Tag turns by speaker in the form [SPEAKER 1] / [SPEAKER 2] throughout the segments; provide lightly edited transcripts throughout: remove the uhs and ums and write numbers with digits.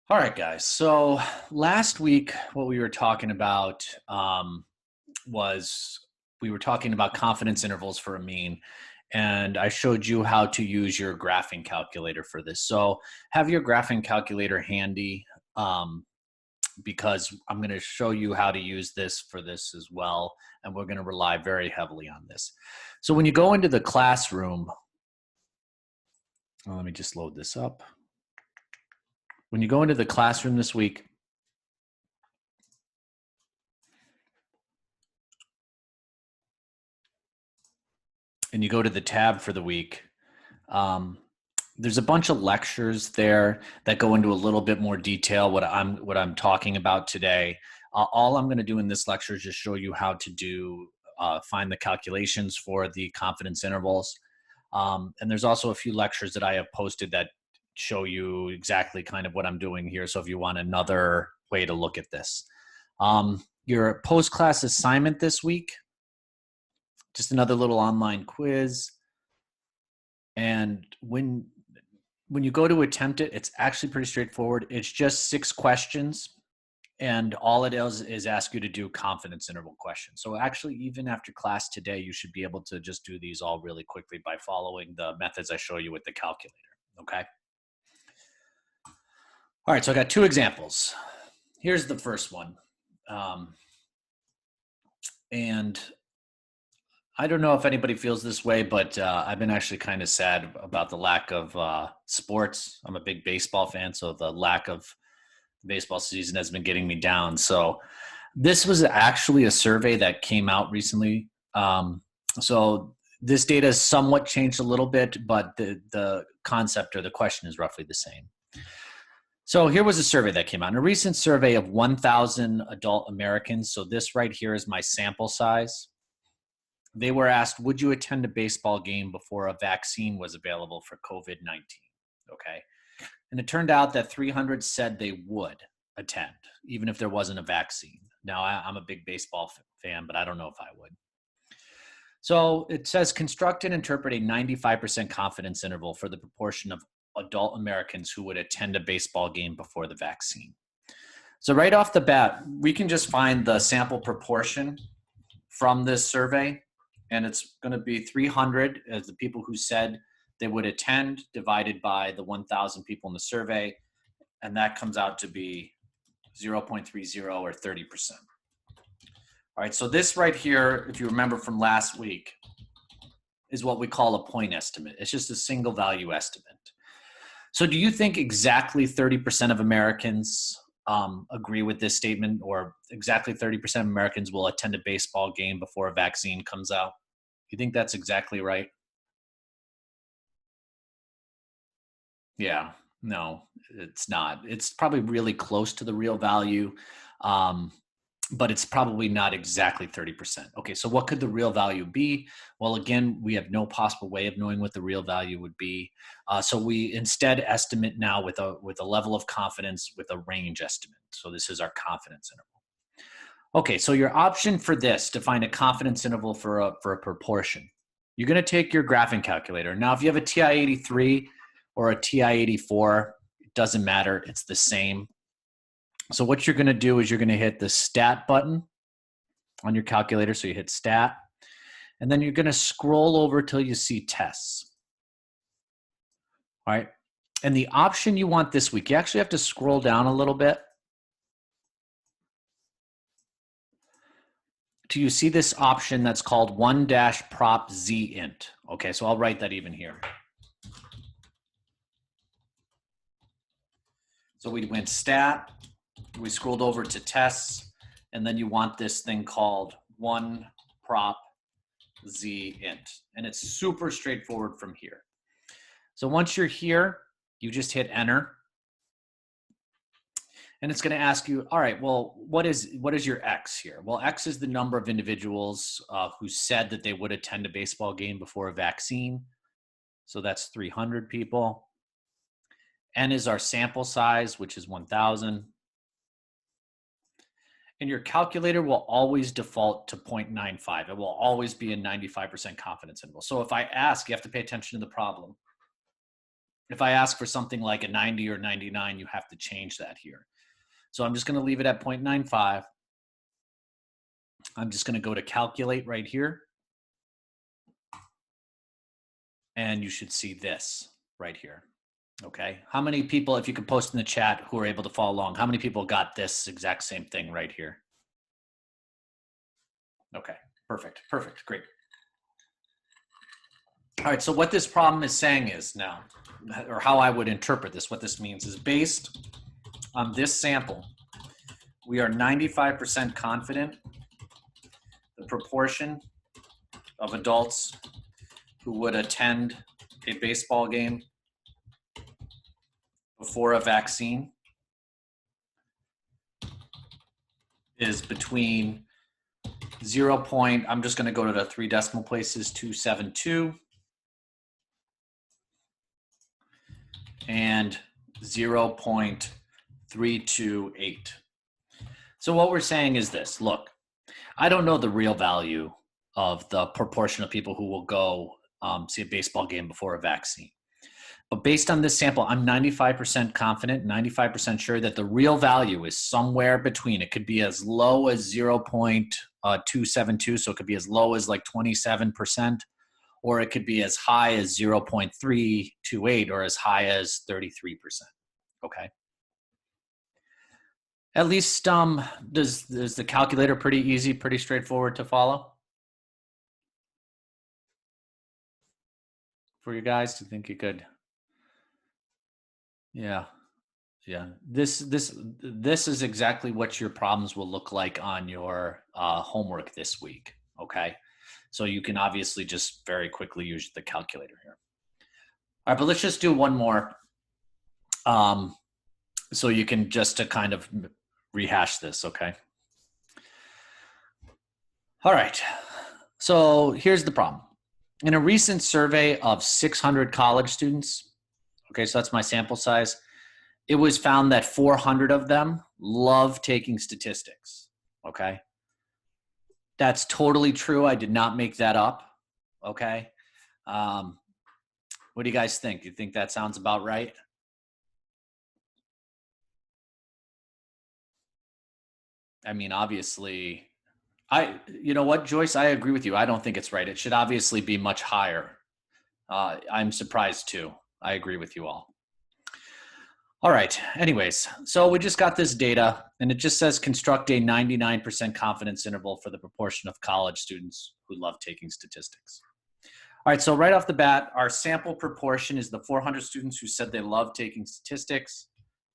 [SPEAKER 1] All right, guys. So last week, what we were talking about was we were talking about confidence intervals for a mean, and I showed you how to use your graphing calculator for this. So have your graphing calculator handy because I'm going to show you how to use this for this as well, and we're going to rely very heavily on this. So when you go into the classroom, let me just load this up. When you go into the classroom this week, and you go to the tab for the week, there's a bunch of lectures there that go into a little bit more detail what I'm talking about today. All I'm going to do in this lecture is just show you how to do find the calculations for the confidence intervals. And there's also a few lectures that I have posted that show you exactly kind of what I'm doing here. So if you want another way to look at this, your post-class assignment this week, just another little online quiz. And when you go to attempt it, it's actually pretty straightforward. It's just 6 questions, and all it is ask you to do confidence interval questions. So actually, even after class today, you should be able to just do these all really quickly by following the methods I show you with the calculator, okay? All right, so I got 2 examples. Here's the first one. And I don't know if anybody feels this way, but I've been actually kind of sad about the lack of sports. I'm a big baseball fan, so the lack of baseball season has been getting me down. So this was actually a survey that came out recently. So this data has somewhat changed a little bit, but the concept or the question is roughly the same. So here was a survey that came out. In a recent survey of 1,000 adult Americans, so this right here is my sample size. They were asked, would you attend a baseball game before a vaccine was available for COVID-19? Okay. And it turned out that 300 said they would attend, even if there wasn't a vaccine. Now, I'm a big baseball fan, but I don't know if I would. So it says construct and interpret a 95% confidence interval for the proportion of adult Americans who would attend a baseball game before the vaccine. So right off the bat, we can just find the sample proportion from this survey, and it's going to be 300 as the people who said they would attend divided by the 1,000 people in the survey, and that comes out to be 0.30 or 30%. All right, so this right here, if you remember from last week, is what we call a point estimate. It's just a single value estimate. So do you think exactly 30% of Americans agree with this statement, or exactly 30% of Americans will attend a baseball game before a vaccine comes out? You think that's exactly right? Yeah, no, it's not. It's probably really close to the real value, but it's probably not exactly 30%. Okay, so what could the real value be? Well, again, we have no possible way of knowing what the real value would be. So we instead estimate now with a level of confidence with a range estimate. So this is our confidence interval. Okay, so your option for this to find a confidence interval for a proportion, you're going to take your graphing calculator. Now, if you have a TI-83 or a TI-84, it doesn't matter. It's the same. So what you're going to do is you're going to hit the stat button on your calculator. So you hit stat, and then you're going to scroll over till you see tests. All right. And the option you want this week, you actually have to scroll down a little bit. Do you see this option that's called 1-prop z int? Okay, so I'll write that even here. So we went stat, we scrolled over to tests, and then you want this thing called 1-prop z int. And it's super straightforward from here. So once you're here, you just hit enter. And it's going to ask you, all right, well, what is your X here? Well, X is the number of individuals who said that they would attend a baseball game before a vaccine. So that's 300 people. N is our sample size, which is 1,000. And your calculator will always default to 0.95. It will always be a 95% confidence interval. So if I ask, you have to pay attention to the problem. If I ask for something like a 90 or 99, you have to change that here. So I'm just going to leave it at 0.95. I'm just going to go to calculate right here. And you should see this right here. Okay. How many people, if you could post in the chat, who are able to follow along, how many people got this exact same thing right here? Okay. Perfect. Perfect. Great. All right. So what this problem is saying is now, or how I would interpret this, what this means is based on this sample, we are 95% confident the proportion of adults who would attend a baseball game before a vaccine is between 0. I'm just going to go to the 3 decimal places, 272 and 0.328. So what we're saying is this, look, I don't know the real value of the proportion of people who will go see a baseball game before a vaccine. But based on this sample, I'm 95% confident, 95% sure that the real value is somewhere between. It could be as low as 0.272, so it could be as low as like 27%, or it could be as high as 0.328 or as high as 33%. Okay. At least does the calculator pretty easy, pretty straightforward to follow? For you guys, do you think you could? Yeah. Yeah. This is exactly what your problems will look like on your homework this week. Okay. So you can obviously just very quickly use the calculator here. All right, but let's just do one more. So you can just to kind of rehash this, okay? All right, so here's the problem. In a recent survey of 600 college students, okay, so that's my sample size, it was found that 400 of them love taking statistics, okay? That's totally true. I did not make that up, okay? What do you guys think? Do you think that sounds about right? I mean, obviously, you know what, Joyce, I agree with you. I don't think it's right. It should obviously be much higher. I'm surprised too. I agree with you all. All right, anyways, so we just got this data and it just says construct a 99% confidence interval for the proportion of college students who love taking statistics. All right, so right off the bat, our sample proportion is the 400 students who said they love taking statistics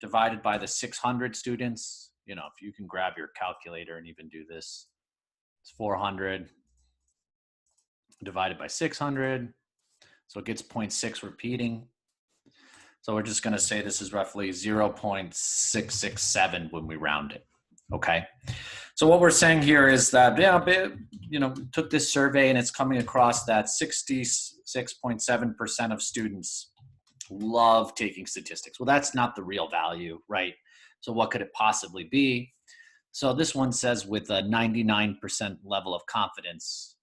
[SPEAKER 1] divided by the 600 students. You know, if you can grab your calculator and even do this, it's 400 divided by 600. So it gets 0.6 repeating. So we're just going to say this is roughly 0.667 when we round it. Okay. So what we're saying here is that, you know, took this survey and it's coming across that 66.7% of students love taking statistics. Well, that's not the real value, right? So what could it possibly be? So this one says with a 99% level of confidence,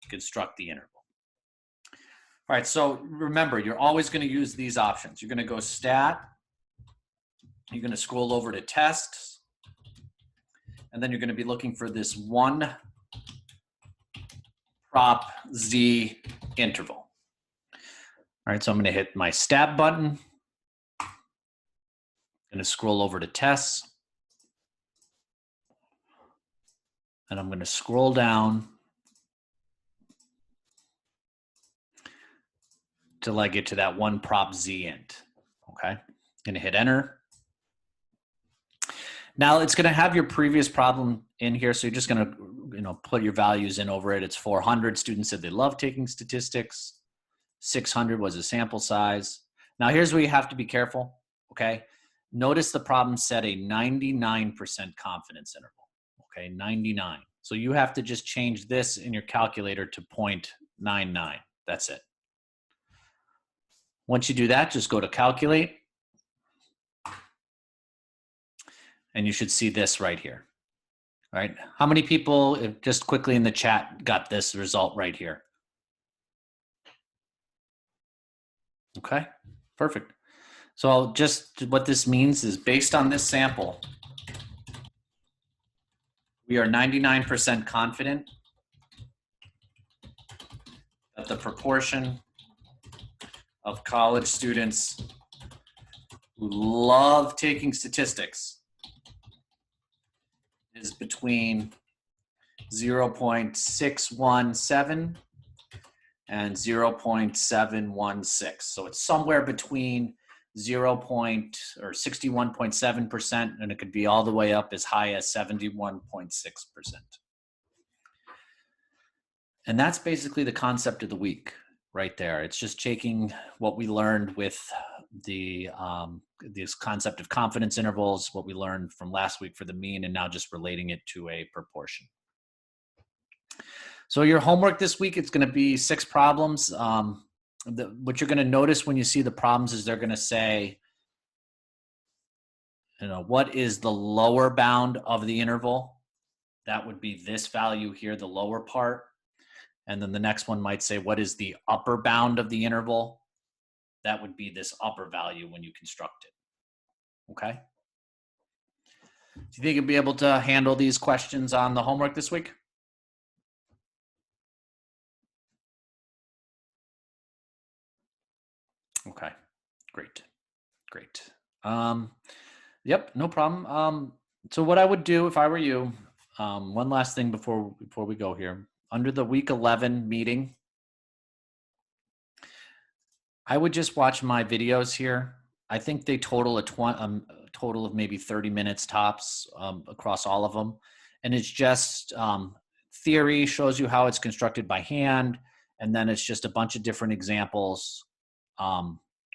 [SPEAKER 1] construct the interval. All right, so remember, you're always going to use these options. You're going to go stat, you're going to scroll over to tests, and then you're going to be looking for this one prop Z interval. All right, so I'm going to hit my stat button. I'm going to scroll over to tests, and I'm going to scroll down till I get to that one prop Z int. Okay, I'm going to hit enter. Now it's going to have your previous problem in here, so you're just going to, you know, put your values in over it. It's 400 students said they love taking statistics. 600 was a sample size. Now here's where you have to be careful. Okay, notice the problem said a 99% confidence interval. Okay, 99. So you have to just change this in your calculator to 0.99. That's it. Once you do that, just go to calculate. And you should see this right here. All right. How many people, just quickly in the chat, got this result right here? Okay, Perfect. So just what this means is based on this sample, we are 99% confident that the proportion of college students who love taking statistics is between 0.617 and 0.716. So it's somewhere between 61.7%, and it could be all the way up as high as 71.6%. And that's basically the concept of the week right there. It's just taking what we learned with this concept of confidence intervals, what we learned from last week for the mean, and now just relating it to a proportion. So your homework this week, it's going to be 6 problems. What you're going to notice when you see the problems is they're going to say, what is the lower bound of the interval? That would be this value here, the lower part. And then the next one might say, what is the upper bound of the interval? That would be this upper value when you construct it. Okay? Do you think you'll be able to handle these questions on the homework this week? Okay, great. Yep, no problem. So what I would do if I were you, one last thing before we go here. Under the week 11 meeting, I would just watch my videos here. I think they total a total of maybe 30 minutes tops across all of them. And it's just theory, shows you how it's constructed by hand. And then it's just a bunch of different examples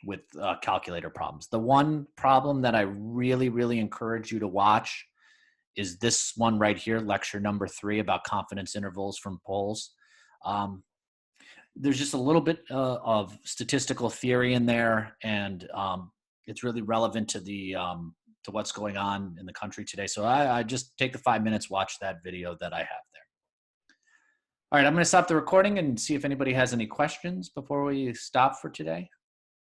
[SPEAKER 1] with calculator problems. The one problem that I really, really encourage you to watch is this one right here, lecture number 3 about confidence intervals from polls. There's just a little bit of statistical theory in there, and it's really relevant to to what's going on in the country today. So I just take the 5 minutes, watch that video that I have there. All right, I'm going to stop the recording and see if anybody has any questions before we stop for today.